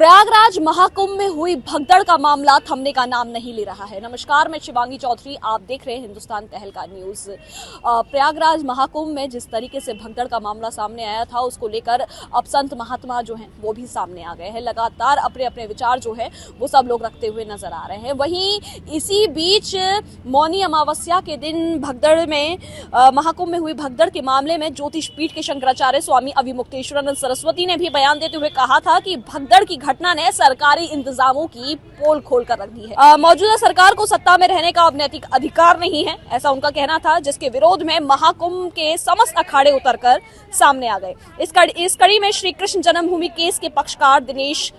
प्रयागराज महाकुंभ में हुई भगदड़ का मामला थमने का नाम नहीं ले रहा है। नमस्कार, मैं शिवांगी चौधरी, आप देख रहे हैं हिंदुस्तान तहलका न्यूज। प्रयागराज महाकुंभ में जिस तरीके से भगदड़ का मामला सामने आया था, उसको लेकर अब संत महात्मा जो हैं वो भी सामने आ गए हैं। लगातार अपने अपने विचार जो है वो सब लोग रखते हुए नजर आ रहे हैं। वहीं इसी बीच मौनी अमावस्या के दिन भगदड़ में महाकुंभ में हुई भगदड़ के मामले में ज्योतिष पीठ के शंकराचार्य स्वामी अविमुक्तेश्वरानंद सरस्वती ने भी बयान देते हुए कहा था कि भगदड़ की घटना ने सरकारी इंतजामों की पोल खोल कर रख दी है। मौजूदा सरकार को सत्ता में रहने का अब नैतिक अधिकार नहीं है, ऐसा उनका कहना था, जिसके विरोध में महाकुंभ के समस्त अखाड़े उतरकर सामने आ गए। इस कड़ी में श्री कृष्ण जन्मभूमि केस के पक्षकार दिनेश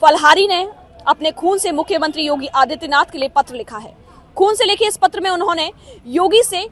फलहारी ने अपने खून से मुख्यमंत्री योगी आदित्यनाथ के लिए पत्र लिखा है। खून से लिखे इस पत्र में उन्होंने योगी से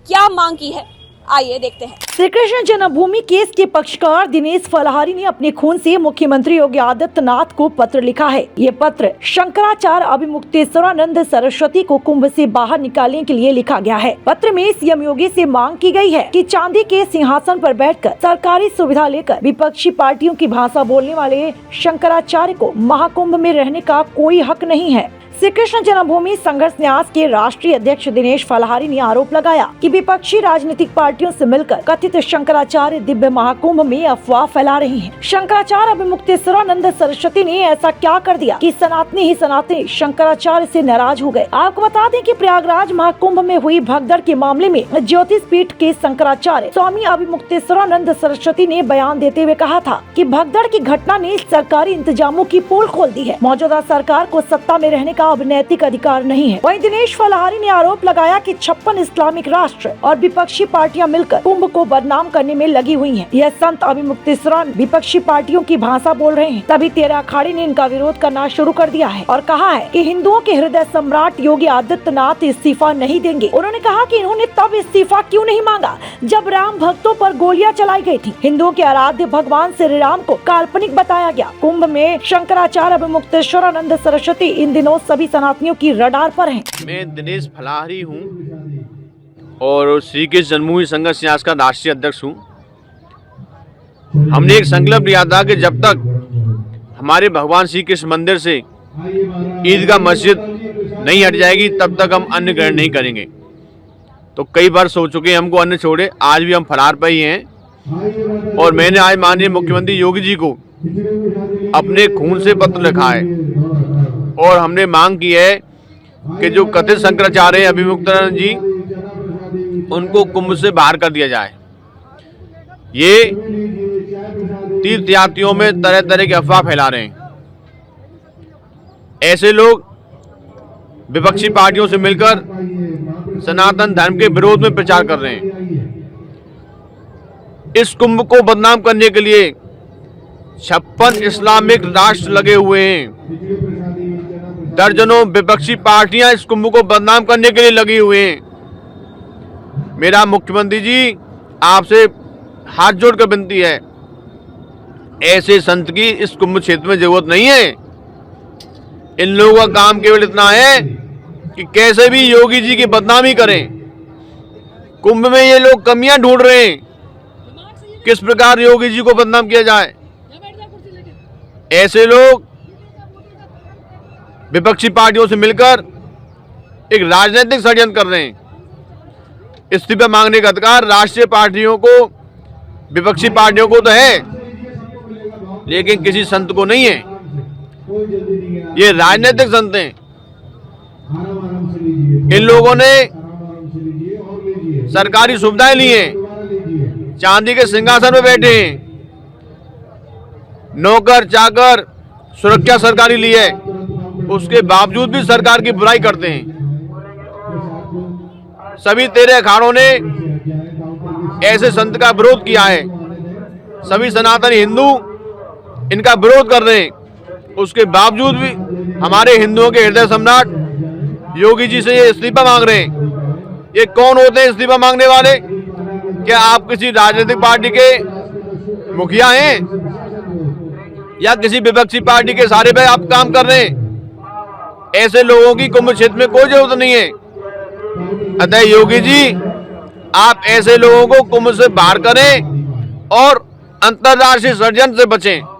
क्या मांग की है, आइए देखते हैं। श्री कृष्ण जन्मभूमि केस के पक्षकार दिनेश फलहारी ने अपने खून से मुख्यमंत्री योगी आदित्यनाथ को पत्र लिखा है। ये पत्र शंकराचार्य अविमुक्तेश्वरानंद सरस्वती को कुंभ से बाहर निकालने के लिए लिखा गया है। पत्र में सीएम योगी से मांग की गई है कि चांदी के सिंहासन पर बैठकर सरकारी सुविधा लेकर विपक्षी पार्टियों की भाषा बोलने वाले शंकराचार्य को महाकुंभ में रहने का कोई हक नहीं है। श्री कृष्ण जन्मभूमि संघर्ष न्यास के राष्ट्रीय अध्यक्ष दिनेश फलहारी ने आरोप लगाया कि विपक्षी राजनीतिक पार्टियों से मिलकर कथित शंकराचार्य दिव्य महाकुंभ में अफवाह फैला रही हैं। शंकराचार्य अविमुक्तेश्वरानंद सरस्वती ने ऐसा क्या कर दिया कि सनातनी शंकराचार्य से नाराज हो गए। आपको बता दें कि प्रयागराज महाकुंभ में हुई भगदड़ के मामले में ज्योतिष पीठ के शंकराचार्य स्वामी अविमुक्तेश्वरानंद सरस्वती ने बयान देते हुए कहा था कि भगदड़ की घटना ने सरकारी इंतजामों की पोल खोल दी है। मौजूदा सरकार को सत्ता में रहने का अब नैतिक अधिकार नहीं है। वहीं दिनेश फलहारी ने आरोप लगाया कि 56 इस्लामिक राष्ट्र और विपक्षी पार्टियां मिलकर कुंभ को बदनाम करने में लगी हुई हैं। यह संत अविमुक्तेश्वरानंद विपक्षी पार्टियों की भाषा बोल रहे हैं। तभी 13 अखाड़े ने इनका विरोध करना शुरू कर दिया है और कहा है कि हिंदुओं के हृदय सम्राट योगी आदित्यनाथ इस्तीफा नहीं देंगे। उन्होंने कहा कि इन्होंने तब इस्तीफा क्यों नहीं मांगा जब राम भक्तों पर गोलियां चलाई गई थी। हिंदुओं के आराध्य भगवान श्री राम को काल्पनिक बताया गया। कुंभ में शंकराचार्य अविमुक्तेश्वरानंद सरस्वती इन दिनों सभी सनातनियों की रडार पर हैं। मैं दिनेश फलहारी हूँ और श्री कृष्ण जन्मभूमि संघर्ष न्यास का राष्ट्रीय अध्यक्ष हूँ। हमने एक संकल्प लिया था कि जब तक हमारे भगवान श्री कृष्ण मंदिर से ईदगाह मस्जिद नहीं हट जाएगी तब तक हम अन्न ग्रहण नहीं करेंगे। तो कई बार सोच चुके हैं हमको अन्न छोड़े, आज भी हम फरार पर ही हैं। और मैंने आज माननीय मुख्यमंत्री योगी जी को अपने खून से पत्र लिखा है और हमने मांग की है कि जो कथित शंकराचार्य अविमुक्तानंद जी उनको कुंभ से बाहर कर दिया जाए। ये तीर्थयात्रियों में तरह तरह की अफवाह फैला रहे हैं। ऐसे लोग विपक्षी पार्टियों से मिलकर सनातन धर्म के विरोध में प्रचार कर रहे हैं। इस कुंभ को बदनाम करने के लिए 56 इस्लामिक राष्ट्र लगे हुए हैं। दर्जनों विपक्षी पार्टियां इस कुंभ को बदनाम करने के लिए लगी हुई हैं। मेरा मुख्यमंत्री जी आपसे हाथ जोड़कर विनती है, ऐसे संत की इस कुंभ क्षेत्र में जरूरत नहीं है। इन लोगों का काम केवल इतना है कि कैसे भी योगी जी की बदनामी करें। कुंभ में ये लोग कमियां ढूंढ रहे हैं, किस प्रकार योगी जी को बदनाम किया जाए। ऐसे लोग विपक्षी पार्टियों से मिलकर एक राजनीतिक षड्यंत्र कर रहे हैं। इस्तीफा मांगने का अधिकार राष्ट्रीय पार्टियों को, विपक्षी पार्टियों को तो है, लेकिन किसी संत को नहीं है। ये राजनीतिक संत हैं। इन लोगों ने सरकारी सुविधाएं ली हैं, चांदी के सिंहासन में बैठे हैं, नौकर चाकर सुरक्षा सरकारी ली है, उसके बावजूद भी सरकार की बुराई करते हैं। सभी 13 अखाड़ों ने ऐसे संत का विरोध किया है। सभी सनातनी हिंदू इनका विरोध कर रहे हैं। उसके बावजूद भी हमारे हिंदुओं के हृदय सम्राट योगी जी से ये इस्तीफा मांग रहे हैं। ये कौन होते हैं इस्तीफा मांगने वाले? क्या आप किसी राजनीतिक पार्टी के मुखिया हैं या किसी विपक्षी पार्टी के सारे भाई आप काम कर रहे हैं? ऐसे लोगों की कुंभ क्षेत्र में कोई जरूरत नहीं है। अतः योगी जी आप ऐसे लोगों को कुंभ से बाहर करें और अंतर्राष्ट्रीय षड्यंत्र से बचें।